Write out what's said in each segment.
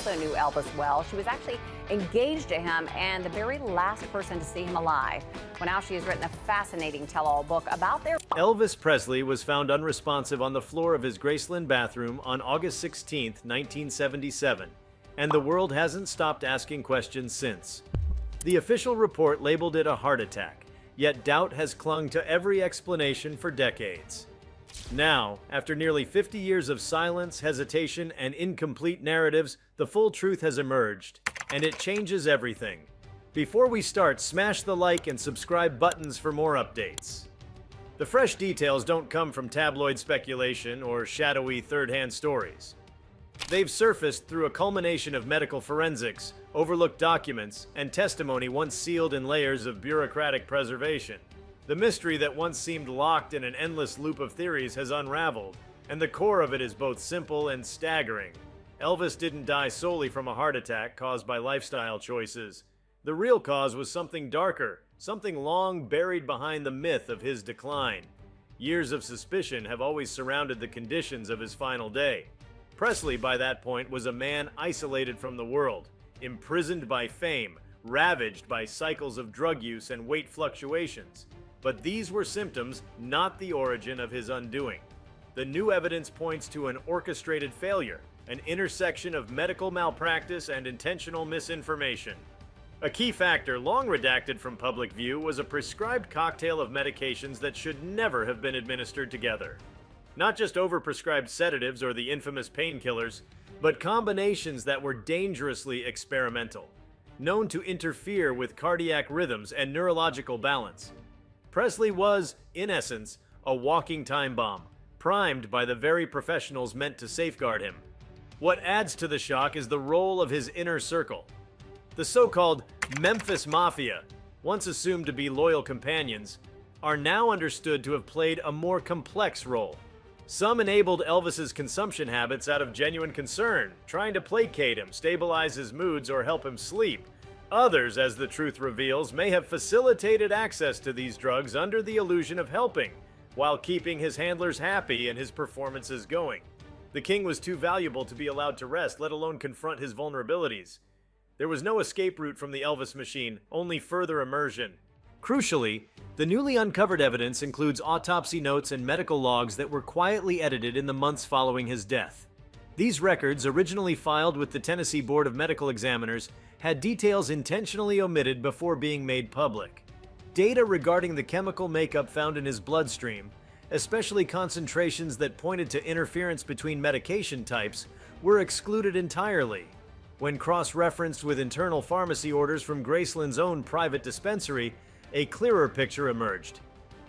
also knew Elvis well. She was actually engaged to him and the very last person to see him alive. Well, now she has written a fascinating tell-all book about their... Elvis Presley was found unresponsive on the floor of his Graceland bathroom on August 16, 1977, and the world hasn't stopped asking questions since. The official report labeled it a heart attack, yet doubt has clung to every explanation for decades. Now, after nearly 50 years of silence, hesitation, and incomplete narratives, the full truth has emerged, and it changes everything. Before we start, smash the like and subscribe buttons for more updates. The fresh details don't come from tabloid speculation or shadowy third-hand stories. They've surfaced through a culmination of medical forensics, overlooked documents, and testimony once sealed in layers of bureaucratic preservation. The mystery that once seemed locked in an endless loop of theories has unraveled, and the core of it is both simple and staggering. Elvis didn't die solely from a heart attack caused by lifestyle choices. The real cause was something darker, something long buried behind the myth of his decline. Years of suspicion have always surrounded the conditions of his final day. Presley, by that point, was a man isolated from the world, imprisoned by fame, ravaged by cycles of drug use and weight fluctuations. But these were symptoms, not the origin of his undoing. The new evidence points to an orchestrated failure, an intersection of medical malpractice and intentional misinformation. A key factor long redacted from public view was a prescribed cocktail of medications that should never have been administered together. Not just overprescribed sedatives or the infamous painkillers, but combinations that were dangerously experimental, known to interfere with cardiac rhythms and neurological balance. Presley was, in essence, a walking time bomb, primed by the very professionals meant to safeguard him. What adds to the shock is the role of his inner circle. The so-called Memphis Mafia, once assumed to be loyal companions, are now understood to have played a more complex role. Some enabled Elvis's consumption habits out of genuine concern, trying to placate him, stabilize his moods, or help him sleep. Others, as the truth reveals, may have facilitated access to these drugs under the illusion of helping, while keeping his handlers happy and his performances going. The king was too valuable to be allowed to rest, let alone confront his vulnerabilities. There was no escape route from the Elvis machine, only further immersion. Crucially, the newly uncovered evidence includes autopsy notes and medical logs that were quietly edited in the months following his death. These records, originally filed with the Tennessee Board of Medical Examiners, had details intentionally omitted before being made public. Data regarding the chemical makeup found in his bloodstream, especially concentrations that pointed to interference between medication types, were excluded entirely. When cross-referenced with internal pharmacy orders from Graceland's own private dispensary, a clearer picture emerged.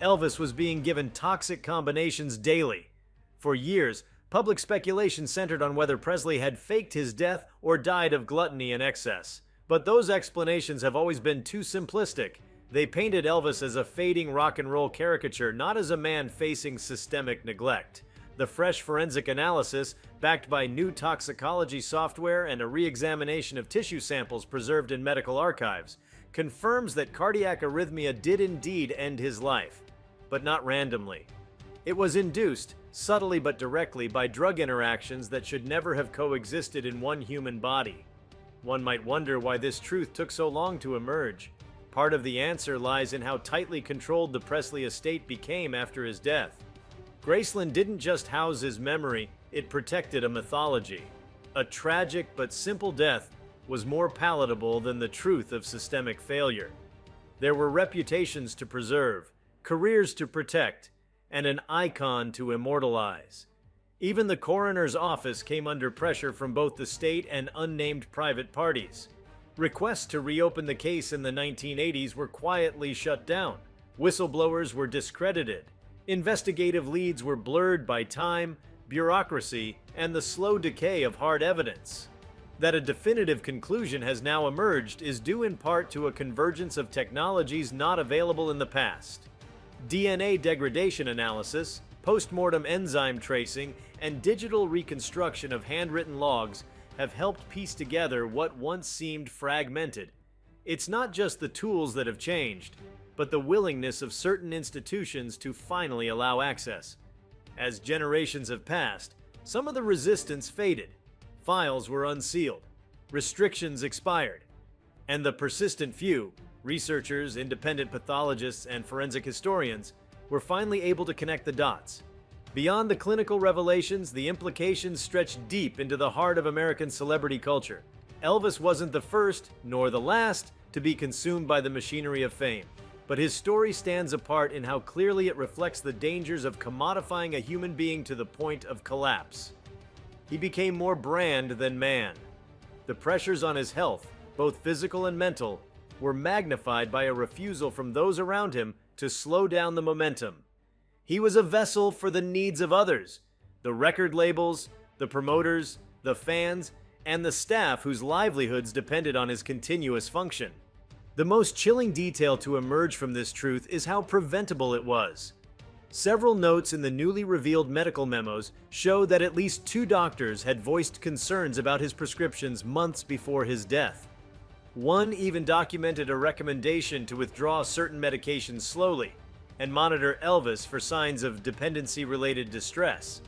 Elvis was being given toxic combinations daily. For years, public speculation centered on whether Presley had faked his death or died of gluttony and excess. But those explanations have always been too simplistic. They painted Elvis as a fading rock and roll caricature, not as a man facing systemic neglect. The fresh forensic analysis, backed by new toxicology software and a re-examination of tissue samples preserved in medical archives, confirms that cardiac arrhythmia did indeed end his life, but not randomly. It was induced, subtly but directly, by drug interactions that should never have coexisted in one human body. One might wonder why this truth took so long to emerge. Part of the answer lies in how tightly controlled the Presley estate became after his death. Graceland didn't just house his memory, it protected a mythology. A tragic but simple death was more palatable than the truth of systemic failure. There were reputations to preserve, careers to protect, and an icon to immortalize. Even the coroner's office came under pressure from both the state and unnamed private parties. Requests to reopen the case in the 1980s were quietly shut down. Whistleblowers were discredited. Investigative leads were blurred by time, bureaucracy, and the slow decay of hard evidence. That a definitive conclusion has now emerged is due in part to a convergence of technologies not available in the past. DNA degradation analysis, post-mortem enzyme tracing, and digital reconstruction of handwritten logs have helped piece together what once seemed fragmented. It's not just the tools that have changed, but the willingness of certain institutions to finally allow access. As generations have passed, some of the resistance faded. Files were unsealed. restrictions expired, and the persistent few, researchers, independent pathologists, and forensic historians, were finally able to connect the dots. Beyond the clinical revelations, the implications stretched deep into the heart of American celebrity culture. Elvis wasn't the first, nor the last, to be consumed by the machinery of fame. But his story stands apart in how clearly it reflects the dangers of commodifying a human being to the point of collapse. He became more brand than man. The pressures on his health, both physical and mental, were magnified by a refusal from those around him to slow down the momentum. He was a vessel for the needs of others, the record labels, the promoters, the fans, and the staff whose livelihoods depended on his continuous function. The most chilling detail to emerge from this truth is how preventable it was. Several notes in the newly revealed medical memos show that at least 2 doctors had voiced concerns about his prescriptions months before his death. One even documented a recommendation to withdraw certain medications slowly and monitor Elvis for signs of dependency-related distress.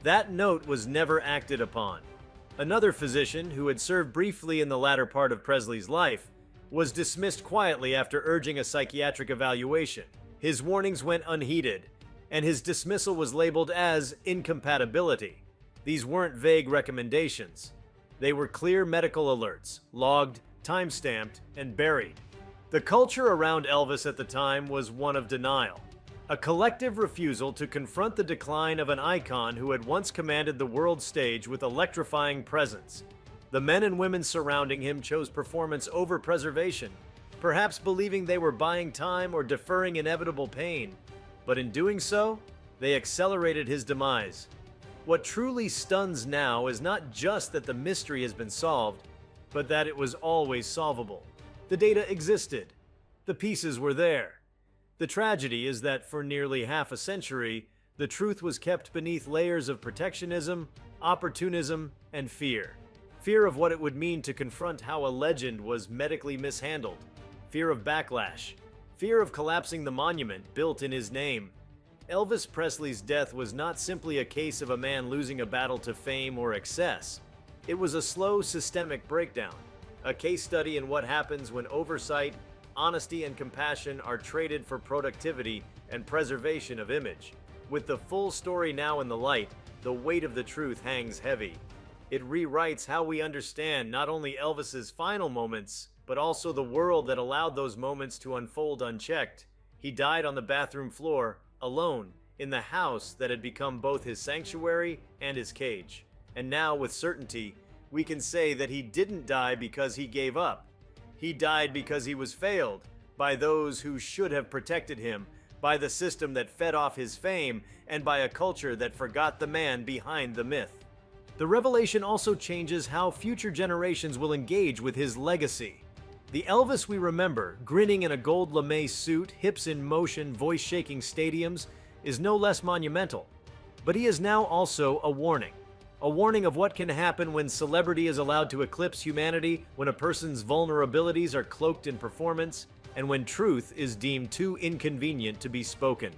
That note was never acted upon. Another physician, who had served briefly in the latter part of Presley's life, was dismissed quietly after urging a psychiatric evaluation. His warnings went unheeded, and his dismissal was labeled as incompatibility. These weren't vague recommendations. They were clear medical alerts, logged, time-stamped, and buried. The culture around Elvis at the time was one of denial, a collective refusal to confront the decline of an icon who had once commanded the world stage with electrifying presence. The men and women surrounding him chose performance over preservation, perhaps believing they were buying time or deferring inevitable pain. But in doing so, they accelerated his demise. What truly stuns now is not just that the mystery has been solved, but that it was always solvable. The data existed. The pieces were there. The tragedy is that for nearly half a century, the truth was kept beneath layers of protectionism, opportunism, and fear. Fear of what it would mean to confront how a legend was medically mishandled. Fear of backlash. Fear of collapsing the monument built in his name. Elvis Presley's death was not simply a case of a man losing a battle to fame or excess. It was a slow, systemic breakdown, a case study in what happens when oversight, honesty, and compassion are traded for productivity and preservation of image. With the full story now in the light, the weight of the truth hangs heavy. It rewrites how we understand not only Elvis's final moments, but also the world that allowed those moments to unfold unchecked. He died on the bathroom floor, alone, in the house that had become both his sanctuary and his cage. And now, with certainty, we can say that he didn't die because he gave up. He died because he was failed by those who should have protected him, by the system that fed off his fame, and by a culture that forgot the man behind the myth. The revelation also changes how future generations will engage with his legacy. The Elvis we remember, grinning in a gold lame suit, hips in motion, voice-shaking stadiums, is no less monumental. But he is now also a warning of what can happen when celebrity is allowed to eclipse humanity, when a person's vulnerabilities are cloaked in performance, and when truth is deemed too inconvenient to be spoken.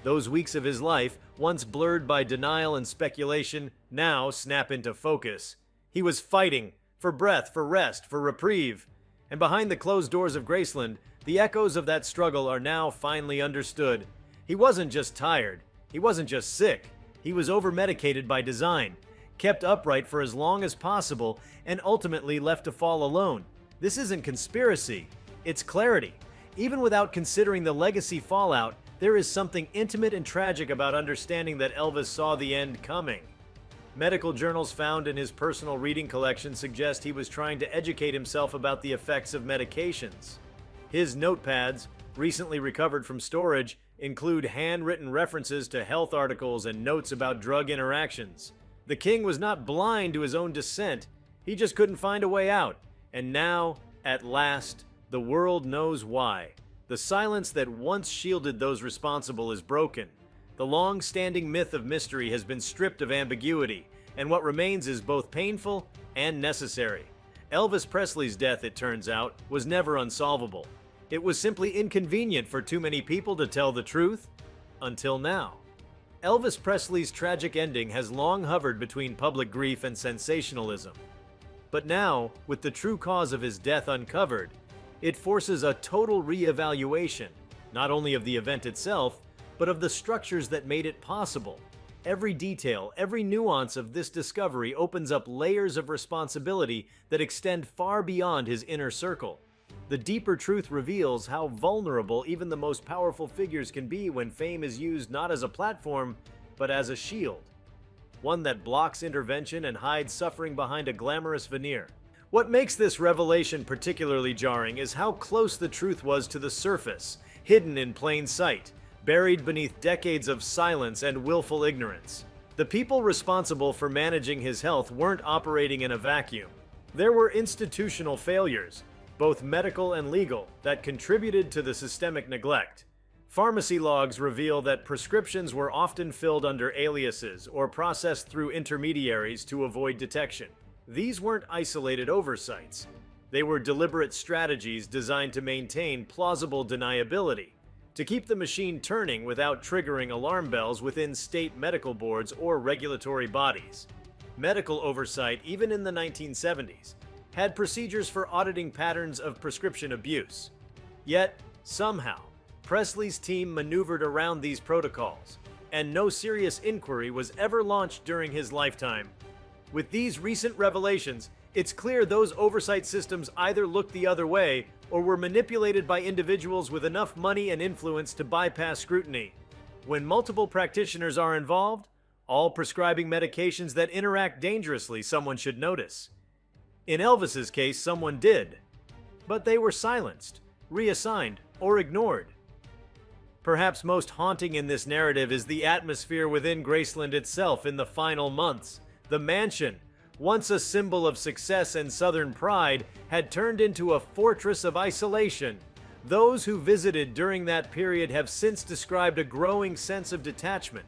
Those weeks of his life, once blurred by denial and speculation, now snap into focus. He was fighting for breath, for rest, for reprieve. And behind the closed doors of Graceland, the echoes of that struggle are now finally understood. He wasn't just tired. He wasn't just sick. He was over-medicated by design, kept upright for as long as possible, and ultimately left to fall alone. This isn't conspiracy. It's clarity. Even without considering the legacy fallout, there is something intimate and tragic about understanding that Elvis saw the end coming. Medical journals found in his personal reading collection suggest he was trying to educate himself about the effects of medications. His notepads, recently recovered from storage, include handwritten references to health articles and notes about drug interactions. The king was not blind to his own dissent, he just couldn't find a way out. And now, at last, the world knows why. The silence that once shielded those responsible is broken. The long-standing myth of mystery has been stripped of ambiguity, and what remains is both painful and necessary. Elvis Presley's death, it turns out, was never unsolvable. It was simply inconvenient for too many people to tell the truth, until now. Elvis Presley's tragic ending has long hovered between public grief and sensationalism. But now, with the true cause of his death uncovered, it forces a total re-evaluation, not only of the event itself, but of the structures that made it possible. Every detail, every nuance of this discovery opens up layers of responsibility that extend far beyond his inner circle. The deeper truth reveals how vulnerable even the most powerful figures can be when fame is used not as a platform, but as a shield. One that blocks intervention and hides suffering behind a glamorous veneer. What makes this revelation particularly jarring is how close the truth was to the surface, hidden in plain sight, buried beneath decades of silence and willful ignorance. The people responsible for managing his health weren't operating in a vacuum. There were institutional failures, both medical and legal, that contributed to the systemic neglect. Pharmacy logs reveal that prescriptions were often filled under aliases or processed through intermediaries to avoid detection. These weren't isolated oversights. They were deliberate strategies designed to maintain plausible deniability, to keep the machine turning without triggering alarm bells within state medical boards or regulatory bodies. Medical oversight, even in the 1970s, had procedures for auditing patterns of prescription abuse. Yet, somehow, Presley's team maneuvered around these protocols, and no serious inquiry was ever launched during his lifetime. With these recent revelations, it's clear those oversight systems either looked the other way or were manipulated by individuals with enough money and influence to bypass scrutiny. When multiple practitioners are involved, all prescribing medications that interact dangerously, someone should notice. In Elvis's case, someone did, but they were silenced, reassigned, or ignored. Perhaps most haunting in this narrative is the atmosphere within Graceland itself in the final months. The mansion, once a symbol of success and Southern pride, had turned into a fortress of isolation. Those who visited during that period have since described a growing sense of detachment.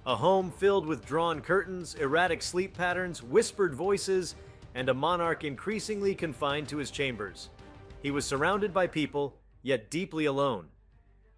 A home filled with drawn curtains, erratic sleep patterns, whispered voices, and a monarch increasingly confined to his chambers. He was surrounded by people, yet deeply alone.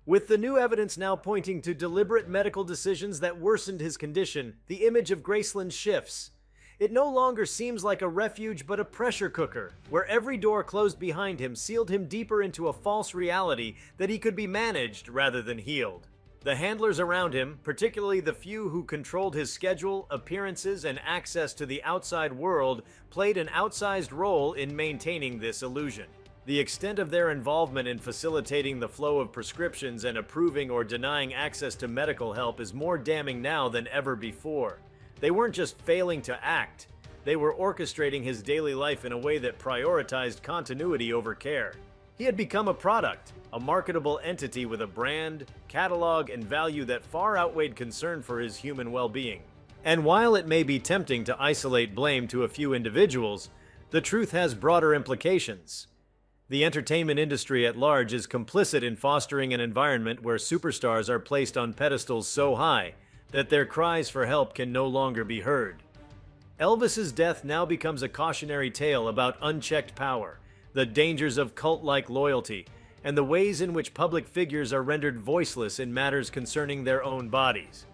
With the new evidence now pointing to deliberate medical decisions that worsened his condition, the image of Graceland shifts. It no longer seems like a refuge but a pressure cooker, where every door closed behind him sealed him deeper into a false reality that he could be managed rather than healed. The handlers around him, particularly the few who controlled his schedule, appearances, and access to the outside world, played an outsized role in maintaining this illusion. The extent of their involvement in facilitating the flow of prescriptions and approving or denying access to medical help is more damning now than ever before. They weren't just failing to act, they were orchestrating his daily life in a way that prioritized continuity over care. He had become a product, a marketable entity with a brand, catalog, and value that far outweighed concern for his human well-being. And while it may be tempting to isolate blame to a few individuals, the truth has broader implications. The entertainment industry at large is complicit in fostering an environment where superstars are placed on pedestals so high that their cries for help can no longer be heard. Elvis's death now becomes a cautionary tale about unchecked power, the dangers of cult-like loyalty, and the ways in which public figures are rendered voiceless in matters concerning their own bodies.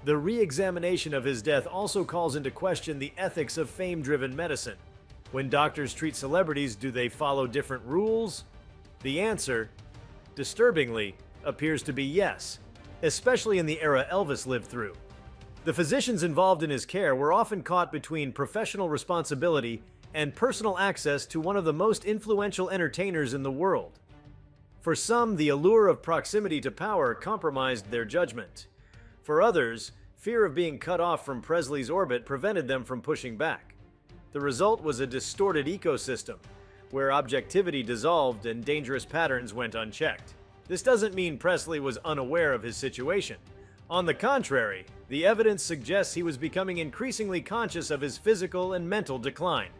The re-examination of his death also calls into question the ethics of fame-driven medicine. When doctors treat celebrities, do they follow different rules? The answer, disturbingly, appears to be yes, especially in the era Elvis lived through. The physicians involved in his care were often caught between professional responsibility and personal access to one of the most influential entertainers in the world. For some, the allure of proximity to power compromised their judgment. For others, fear of being cut off from Presley's orbit prevented them from pushing back. The result was a distorted ecosystem, where objectivity dissolved and dangerous patterns went unchecked. This doesn't mean Presley was unaware of his situation. On the contrary, the evidence suggests he was becoming increasingly conscious of his physical and mental decline.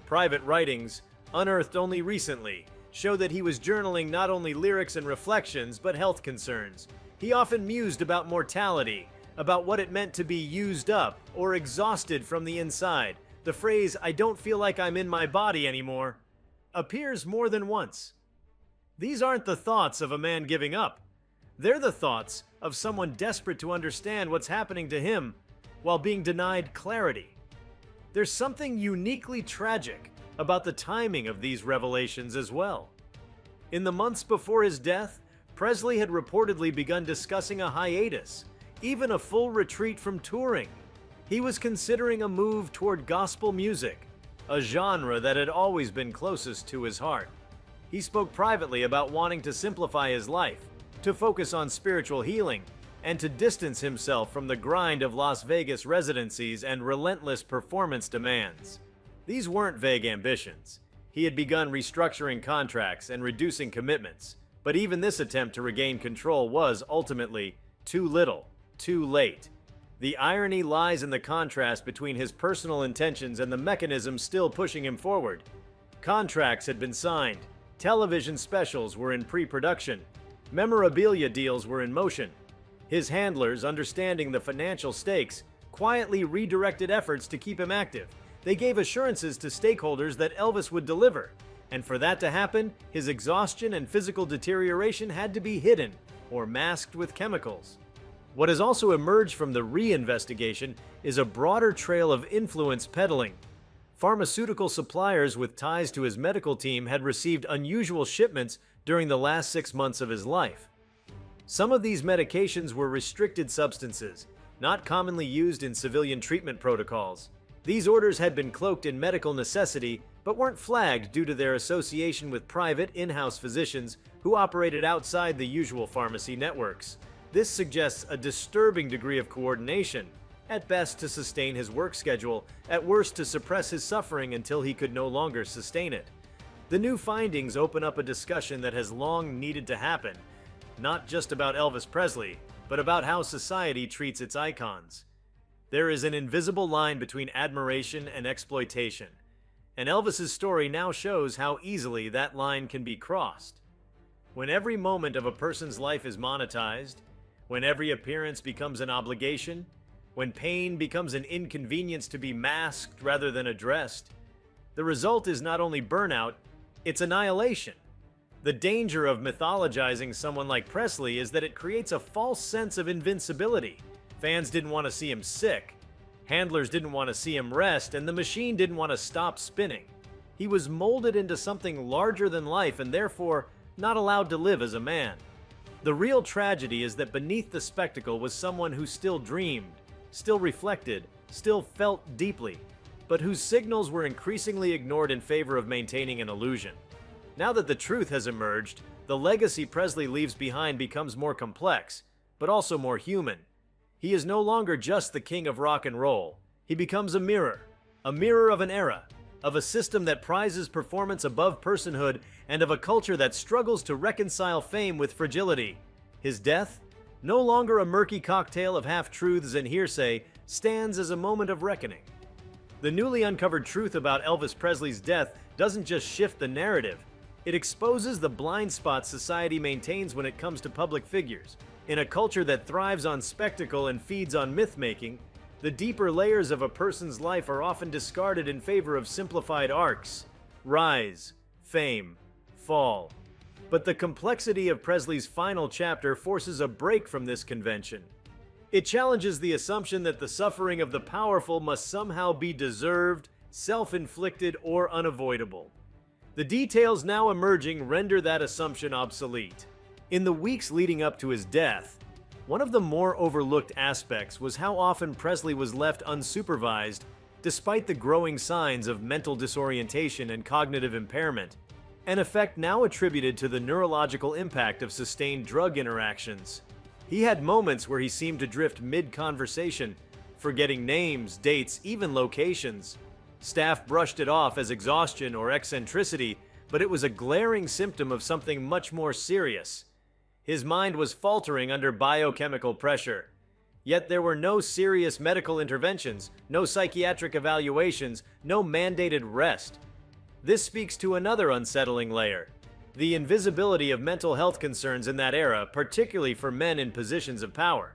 Private writings, unearthed only recently, show that he was journaling not only lyrics and reflections, but health concerns. He often mused about mortality, about what it meant to be used up or exhausted from the inside. The phrase, "I don't feel like I'm in my body anymore," appears more than once. These aren't the thoughts of a man giving up. They're the thoughts of someone desperate to understand what's happening to him while being denied clarity. there's something uniquely tragic about the timing of these revelations as well. In the months before his death, Presley had reportedly begun discussing a hiatus, even a full retreat from touring. He was considering a move toward gospel music, a genre that had always been closest to his heart. He spoke privately about wanting to simplify his life, to focus on spiritual healing, and to distance himself from the grind of Las Vegas residencies and relentless performance demands. These weren't vague ambitions. He had begun restructuring contracts and reducing commitments, but even this attempt to regain control was ultimately too little, too late. The irony lies in the contrast between his personal intentions and the mechanism still pushing him forward. Contracts had been signed, television specials were in pre-production, memorabilia deals were in motion. His handlers, understanding the financial stakes, quietly redirected efforts to keep him active. They gave assurances to stakeholders that Elvis would deliver, and for that to happen, his exhaustion and physical deterioration had to be hidden or masked with chemicals. What has also emerged from the reinvestigation is a broader trail of influence peddling. Pharmaceutical suppliers with ties to his medical team had received unusual shipments during the last 6 months of his life. Some of these medications were restricted substances, not commonly used in civilian treatment protocols. These orders had been cloaked in medical necessity, but weren't flagged due to their association with private in-house physicians who operated outside the usual pharmacy networks. This suggests a disturbing degree of coordination, at best to sustain his work schedule, at worst to suppress his suffering until he could no longer sustain it. The new findings open up a discussion that has long needed to happen, not just about Elvis Presley, but about how society treats its icons. There is an invisible line between admiration and exploitation, and Elvis's story now shows how easily that line can be crossed. When every moment of a person's life is monetized, when every appearance becomes an obligation, when pain becomes an inconvenience to be masked rather than addressed, the result is not only burnout, it's annihilation. The danger of mythologizing someone like Presley is that it creates a false sense of invincibility. Fans didn't want to see him sick, handlers didn't want to see him rest, and the machine didn't want to stop spinning. He was molded into something larger than life and therefore not allowed to live as a man. The real tragedy is that beneath the spectacle was someone who still dreamed, still reflected, still felt deeply, but whose signals were increasingly ignored in favor of maintaining an illusion. Now that the truth has emerged, the legacy Presley leaves behind becomes more complex, but also more human. He is no longer just the king of rock and roll. He becomes a mirror of an era, of a system that prizes performance above personhood, and of a culture that struggles to reconcile fame with fragility. His death, no longer a murky cocktail of half-truths and hearsay, stands as a moment of reckoning. The newly uncovered truth about Elvis Presley's death doesn't just shift the narrative, it exposes the blind spots society maintains when it comes to public figures. In a culture that thrives on spectacle and feeds on myth-making, the deeper layers of a person's life are often discarded in favor of simplified arcs: rise, fame, fall. But the complexity of Presley's final chapter forces a break from this convention. It challenges the assumption that the suffering of the powerful must somehow be deserved, self-inflicted, or unavoidable. The details now emerging render that assumption obsolete. In the weeks leading up to his death, one of the more overlooked aspects was how often Presley was left unsupervised, despite the growing signs of mental disorientation and cognitive impairment, an effect now attributed to the neurological impact of sustained drug interactions. He had moments where he seemed to drift mid-conversation, forgetting names, dates, even locations. Staff brushed it off as exhaustion or eccentricity, but it was a glaring symptom of something much more serious. His mind was faltering under biochemical pressure. Yet there were no serious medical interventions, no psychiatric evaluations, no mandated rest. This speaks to another unsettling layer: the invisibility of mental health concerns in that era, particularly for men in positions of power.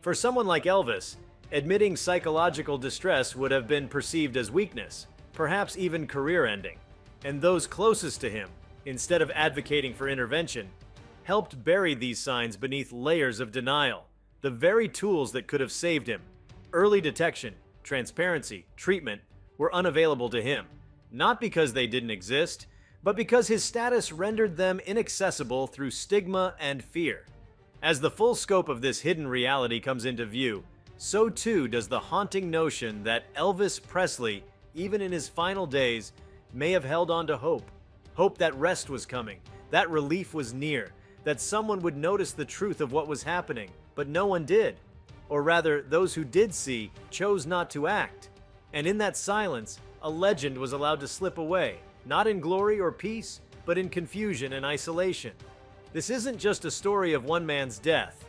For someone like Elvis, admitting psychological distress would have been perceived as weakness, perhaps even career-ending. And those closest to him, instead of advocating for intervention, helped bury these signs beneath layers of denial, the very tools that could have saved him. Early detection, transparency, treatment, were unavailable to him, not because they didn't exist, but because his status rendered them inaccessible through stigma and fear. As the full scope of this hidden reality comes into view, so too does the haunting notion that Elvis Presley, even in his final days, may have held on to hope. Hope that rest was coming, that relief was near, that someone would notice the truth of what was happening, but no one did. Or rather, those who did see chose not to act. And in that silence, a legend was allowed to slip away, not in glory or peace, but in confusion and isolation. This isn't just a story of one man's death.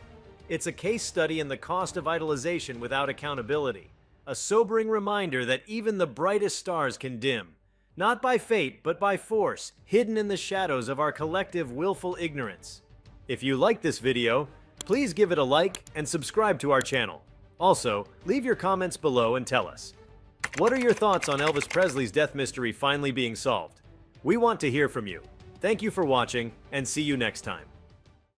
It's a case study in the cost of idolization without accountability, a sobering reminder that even the brightest stars can dim, not by fate, but by force, hidden in the shadows of our collective willful ignorance. If you like this video, please give it a like and subscribe to our channel. Also, leave your comments below and tell us, what are your thoughts on Elvis Presley's death mystery finally being solved? We want to hear from you. Thank you for watching, and see you next time.